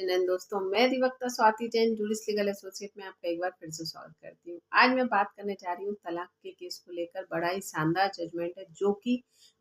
जिन दोस्तों, मैं अधिवक्ता स्वाति जैन जूडिस लीगल एसोसिएट में आपका एक बार फिर से स्वागत करती हूँ। आज मैं बात करने जा रही हूँ तलाक के केस को लेकर। बड़ा ही शानदार जजमेंट है जो कि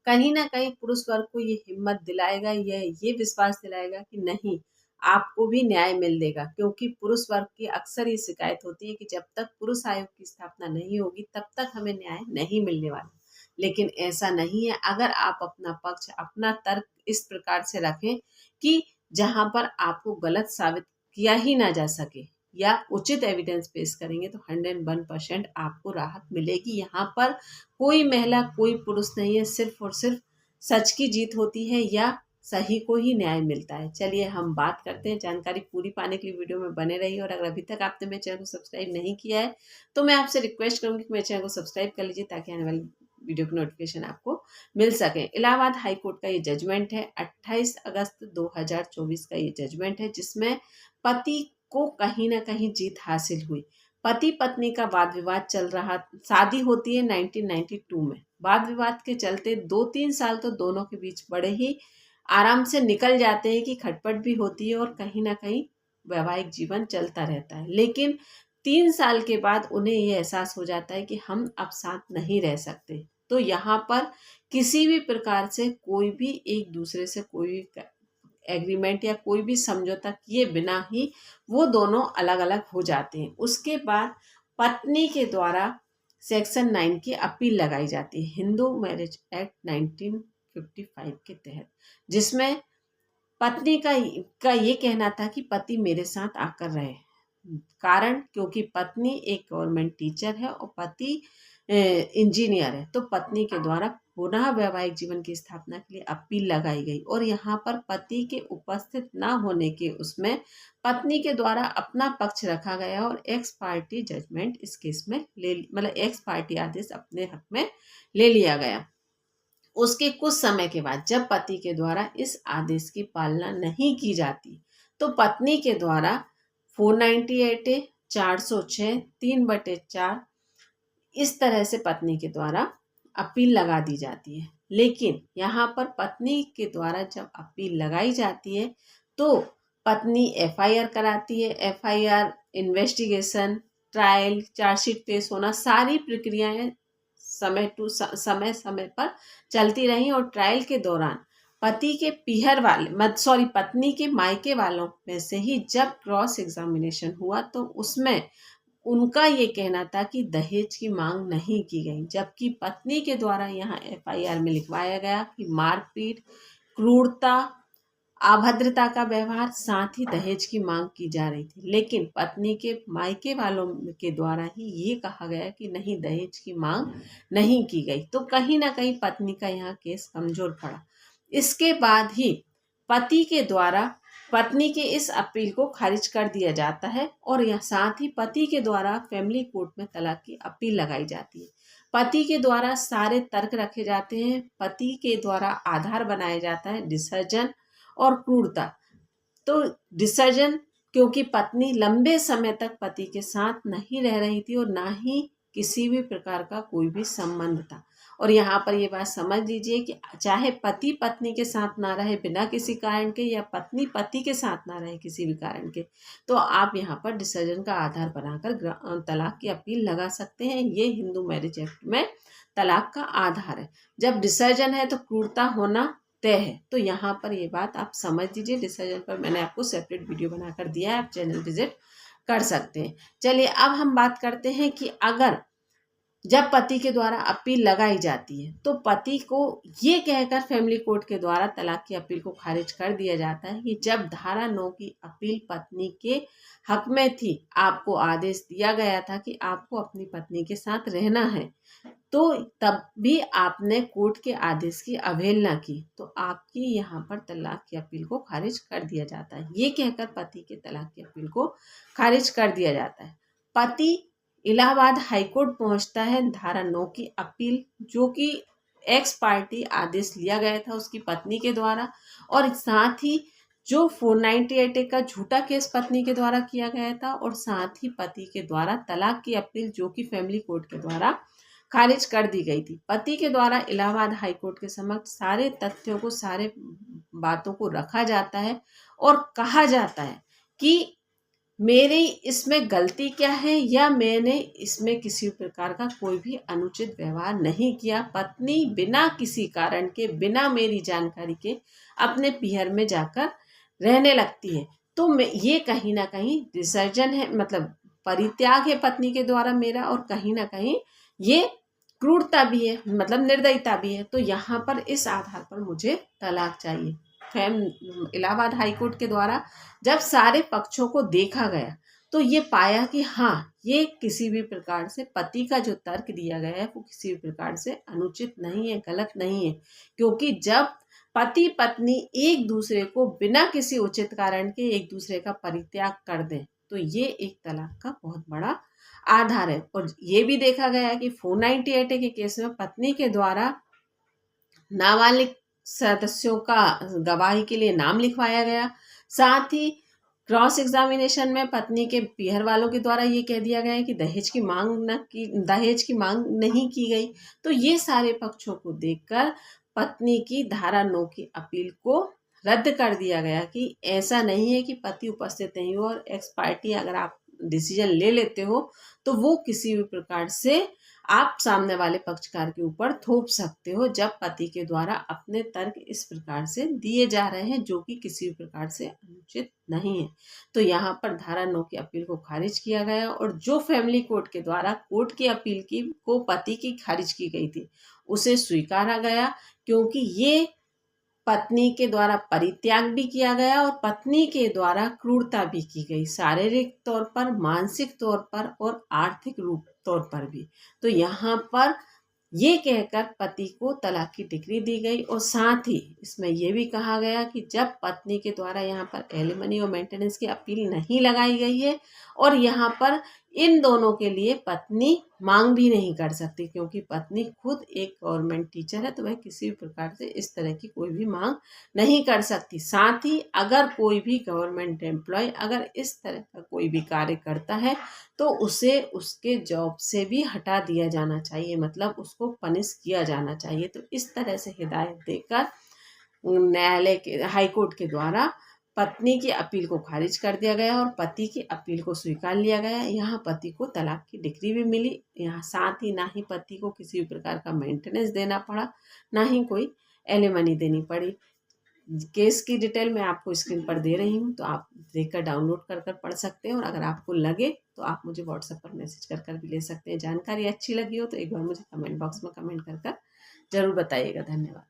कहीं ना कहीं पुरुष वर्ग को ये हिम्मत दिलाएगा, ये विश्वास दिलाएगा कि नहीं, आपको भी न्याय मिल देगा। क्योंकि पुरुष वर्ग की अक्सर ये शिकायत होती है कि जब तक पुरुष आयोग की स्थापना नहीं होगी तब तक हमें न्याय नहीं मिलने वाला। लेकिन ऐसा नहीं है। अगर आप अपना पक्ष, अपना तर्क इस प्रकार से रखें कि जहां पर आपको गलत साबित किया ही ना जा सके या उचित एविडेंस पेश करेंगे तो 101% आपको राहत मिलेगी। यहाँ पर कोई महिला, कोई पुरुष नहीं है, सिर्फ और सिर्फ सच की जीत होती है या सही को ही न्याय मिलता है। चलिए हम बात करते हैं। जानकारी पूरी पाने के लिए वीडियो में बने रहिए और अगर अभी तक आपने मेरे चैनल को सब्सक्राइब नहीं किया है तो मैं आपसे रिक्वेस्ट करूंगी कि मेरे चैनल को सब्सक्राइब कर लीजिए ताकि आने वाली वीडियो की नोटिफिकेशन आपको मिल सके। इलाहाबाद हाई कोर्ट का ये जजमेंट है। 28 अगस्त 2024 का ये जजमेंट है जिसमें पति को कहीं ना कहीं जीत हासिल हुई। पति पत्नी का वाद विवाद चल रहा, शादी होती है 1992 में। वाद विवाद के चलते 2-3 साल तो दोनों के बीच बड़े ही आराम से निकल जाते हैं कि खटपट भी होती है और कहीं ना कहीं वैवाहिक जीवन चलता रहता है। लेकिन 3 साल के बाद उन्हें ये एहसास हो जाता है कि हम अब साथ नहीं रह सकते। तो यहाँ पर किसी भी प्रकार से कोई भी एक दूसरे से कोई एग्रीमेंट या कोई भी समझौता किए बिना ही वो दोनों अलग अलग हो जाते हैं। उसके बाद पत्नी के द्वारा सेक्शन 9 की अपील लगाई जाती है, हिंदू मैरिज एक्ट 1955 के तहत, जिसमें पत्नी का ये कहना था कि पति मेरे साथ आकर रहे। कारण क्योंकि पत्नी एक गवर्नमेंट टीचर है और पति इंजीनियर है। तो पत्नी के द्वारा पुनः वैवाहिक जीवन की स्थापना के लिए अपील लगाई गई और यहाँ पर पति के उपस्थित न होने के उसमें पत्नी के द्वारा अपना पक्ष रखा गया और एक्स पार्टी जजमेंट इस केस में एक्स पार्टी आदेश अपने हक में ले लिया गया। उसके कुछ समय के बाद जब पति के द्वारा इस आदेश की पालना नहीं की जाती तो पत्नी के द्वारा 498A, 406, 3/4 इस तरह से पत्नी के द्वारा अपील लगा दी जाती है। लेकिन यहाँ पर पत्नी के द्वारा जब अपील लगाई जाती है तो पत्नी FIR कराती है। FIR, इन्वेस्टिगेशन, ट्रायल, चार्जशीट पेश होना, सारी प्रक्रियाएं समय समय पर चलती रही और ट्रायल के दौरान पति के पत्नी के मायके वालों में से ही जब क्रॉस एग्जामिनेशन हुआ तो उसमें उनका ये कहना था कि दहेज की मांग नहीं की गई, जबकि पत्नी के द्वारा यहाँ FIR में लिखवाया गया कि मारपीट, क्रूरता, अभद्रता का व्यवहार, साथ ही दहेज की मांग की जा रही थी। लेकिन पत्नी के मायके वालों के द्वारा ही ये कहा गया कि नहीं, दहेज की मांग नहीं की गई। तो कहीं ना कहीं पत्नी का यहाँ केस कमजोर पड़ा। इसके बाद ही पति के द्वारा पत्नी के इस अपील को खारिज कर दिया जाता है और यह साथ ही पति के द्वारा फैमिली कोर्ट में तलाक की अपील लगाई जाती है। पति के द्वारा सारे तर्क रखे जाते हैं। पति के द्वारा आधार बनाया जाता है डिसर्जन और क्रूरता। तो डिसर्जन क्योंकि पत्नी लंबे समय तक पति के साथ नहीं रह रही थी और ना ही किसी भी प्रकार का कोई भी संबंध था। और यहाँ पर ये बात समझ लीजिए कि चाहे पति पत्नी के साथ ना रहे बिना किसी कारण के या पत्नी पति के साथ ना रहे किसी भी कारण के, तो आप यहाँ पर डिसर्जन का आधार बनाकर तलाक की अपील लगा सकते हैं। ये हिंदू मैरिज एक्ट में तलाक का आधार है। जब डिसर्जन है तो क्रूरता होना तय है। तो यहाँ पर ये बात आप समझ लीजिए। डिसर्जन पर मैंने आपको सेपरेट वीडियो बनाकर दिया है, आप चैनल विजिट कर सकते हैं। चलिए अब हम बात करते हैं कि अगर जब पति के द्वारा अपील लगाई जाती है तो पति को ये कहकर फैमिली कोर्ट के द्वारा तलाक की अपील को खारिज कर दिया जाता है कि जब धारा 9 की अपील पत्नी के हक में थी, आपको आदेश दिया गया था कि आपको अपनी पत्नी के साथ रहना है, तो तब भी आपने कोर्ट के आदेश की अवहेलना की, तो आपकी यहाँ पर तलाक की अपील को खारिज कर दिया जाता है। ये कहकर पति के तलाक की अपील को खारिज कर दिया जाता है। पति इलाहाबाद हाईकोर्ट पहुंचता है धारा 9 की अपील, जो कि एक्स पार्टी आदेश लिया गया था उसकी पत्नी के द्वारा, और साथ ही जो 498A का झूठा केस पत्नी के द्वारा किया गया था, और साथ ही पति के द्वारा तलाक की अपील जो कि फैमिली कोर्ट के द्वारा खारिज कर दी गई थी। पति के द्वारा इलाहाबाद हाईकोर्ट के समक्ष सारे तथ्यों को, सारे बातों को रखा जाता है और कहा जाता है कि मेरी इसमें गलती क्या है या मैंने इसमें किसी प्रकार का कोई भी अनुचित व्यवहार नहीं किया। पत्नी बिना किसी कारण के, बिना मेरी जानकारी के अपने पीहर में जाकर रहने लगती है। तो मैं ये कहीं ना कहीं विसर्जन है, मतलब परित्याग है पत्नी के द्वारा मेरा, और कहीं ना कहीं ये क्रूरता भी है, मतलब निर्दयता भी है। तो यहाँ पर इस आधार पर मुझे तलाक चाहिए। फैम इलाहाबाद हाई कोर्ट के द्वारा जब सारे पक्षों को देखा गया तो ये पाया कि हाँ, ये किसी भी प्रकार से पति का जो तर्क दिया गया है वो किसी भी प्रकार से अनुचित नहीं है, गलत नहीं है। क्योंकि जब पति पत्नी एक दूसरे को बिना किसी उचित कारण के एक दूसरे का परित्याग कर दें तो ये एक तलाक का बहुत बड़ा आधार है। और ये भी देखा गया है कि 498 के केस में पत्नी के द्वारा नाबालिग सदस्यों का गवाही के लिए नाम लिखवाया गया। साथ ही क्रॉस एग्जामिनेशन में पत्नी के पीहर वालों के द्वारा ये कह दिया गया है कि दहेज की मांग नहीं की गई। तो ये सारे पक्षों को देखकर पत्नी की धारा 9 की अपील को रद्द कर दिया गया कि ऐसा नहीं है कि पति उपस्थित नहीं हो और एक्स पार्टी अगर आप डिसीजन ले लेते हो तो वो किसी भी प्रकार से आप सामने वाले पक्षकार के ऊपर थोप सकते हो, जब पति के द्वारा अपने तर्क इस प्रकार से दिए जा रहे हैं जो कि किसी भी प्रकार से अनुचित नहीं है। तो यहाँ पर धारा 9 की अपील को खारिज किया गया और जो फैमिली कोर्ट के द्वारा कोर्ट की अपील की को पति की खारिज की गई थी उसे स्वीकारा गया, क्योंकि ये पत्नी के द्वारा परित्याग भी किया गया और पत्नी के द्वारा क्रूरता भी की गई, शारीरिक तौर पर, मानसिक तौर पर और आर्थिक रूप तौर पर भी। तो यहाँ पर ये कहकर पति को तलाक की डिग्री दी गई और साथ ही इसमें यह भी कहा गया कि जब पत्नी के द्वारा यहाँ पर एलिमनी और मेंटेनेंस की अपील नहीं लगाई गई है और यहाँ पर इन दोनों के लिए पत्नी मांग भी नहीं कर सकती, क्योंकि पत्नी खुद एक गवर्नमेंट टीचर है तो वह किसी भी प्रकार से इस तरह की कोई भी मांग नहीं कर सकती। साथ ही अगर कोई भी गवर्नमेंट एम्प्लॉय अगर इस तरह का कोई भी कार्य करता है तो उसे उसके जॉब से भी हटा दिया जाना चाहिए, मतलब उसको पनिश किया जाना चाहिए। तो इस तरह से हिदायत देकर न्यायालय के हाई कोर्ट के द्वारा पत्नी की अपील को खारिज कर दिया गया और पति की अपील को स्वीकार लिया गया। यहाँ पति को तलाक की डिग्री भी मिली। यहाँ साथ ही ना ही पति को किसी भी प्रकार का मेंटेनेंस देना पड़ा, ना ही कोई एलिमनी देनी पड़ी। केस की डिटेल मैं आपको स्क्रीन पर दे रही हूँ, तो आप देखकर डाउनलोड कर पढ़ सकते हैं और अगर आपको लगे तो आप मुझे व्हाट्सएप पर मैसेज कर भी ले सकते हैं। जानकारी अच्छी लगी हो तो एक बार मुझे कमेंट बॉक्स में कमेंट कर ज़रूर बताइएगा। धन्यवाद।